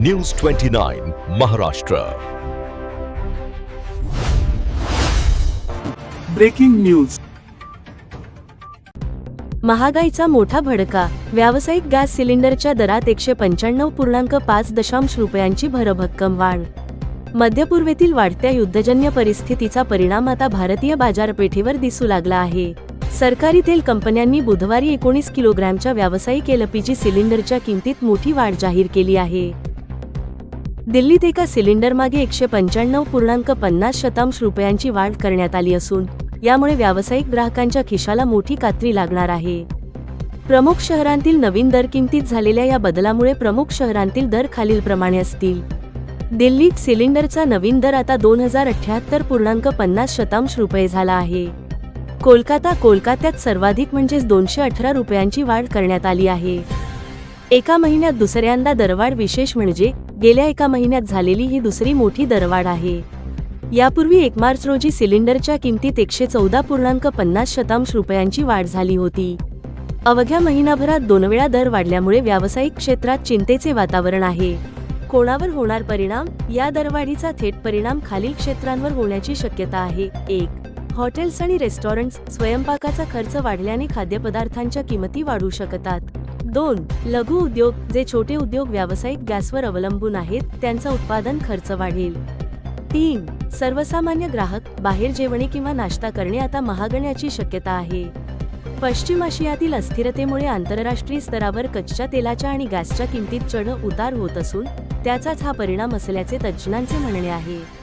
News 29 Maharashtra. Breaking news. महागाईचा मोठा भडका. व्यावसायिक गॅस सिलेंडरच्या दरात 195.5 रुपयांची भरभक्कम वाढ. मध्यपूर्वेतील वाढत्या युद्धजन्य परिस्थितीचा परिणाम आता भारतीय बाजारपेठेवर दिसू लागला आहे. सरकारी तेल कंपन्यांनी बुधवारी 19 किलोग्रॅमच्या व्यावसायिक एलपीजी सिलेंडरच्या किमतीत मोठी वाढ जाहीर केली आहे. दिल्लीत एका सिलेंडरमागे 195.50 रुपयांची वाढ करण्यात आली असून यामुळे व्यावसायिक ग्राहकांच्या खिशाला मोठी कात्री लागणार आहे. प्रमुख शहरांतील नवीन दर किमतीत झालेल्या या बदलामुळे प्रमुख शहरांतील दर खालीलप्रमाणे असतील. दिल्लीत सिलेंडरचा नवीन दर आता 2078.50 रुपये झाला आहे. कोलकात्यात सर्वाधिक म्हणजेच 218 रुपयांची वाढ करण्यात आली आहे. एका महिन्यात दुसऱ्यांदा दरवाढ. विशेष म्हणजे गेल्या एका महिन्यात झालेली ही दुसरी मोठी दरवाढ आहे. यापूर्वी 1 मार्च रोजी सिलेंडरच्या किमतीत 114.50 रुपयांची वाढ झाली होती. अवघ्या महिनाभरात 2 वेळा दर वाढल्यामुळे व्यावसायिक क्षेत्रात चिंतेचे वातावरण आहे. कोणावर होणार परिणाम? या दरवाढीचा थेट परिणाम खालील क्षेत्रांवर होण्याची शक्यता आहे. 1. हॉटेल्स आणि रेस्टॉरंट्स. स्वयंपाकाचा खर्च वाढल्याने खाद्यपदार्थांच्या किमती वाढू शकतात. 2. लघु उद्योग. जे छोटे उद्योग व्यावसायिक गॅसवर अवलंबून आहेत त्यांचा उत्पादन खर्च वाढेल. 3. सर्वसामान्य ग्राहक. बाहेर जेवणे किंवा नाश्ता करणे आता महागण्याची शक्यता आहे. पश्चिम आशियातील अस्थिरतेमुळे आंतरराष्ट्रीय स्तरावर कच्च्या तेलाच्या आणि गॅसच्या किमतीत चढ उतार होत असून त्याचाच हा परिणाम असल्याचे तज्ज्ञांचे म्हणणे आहे.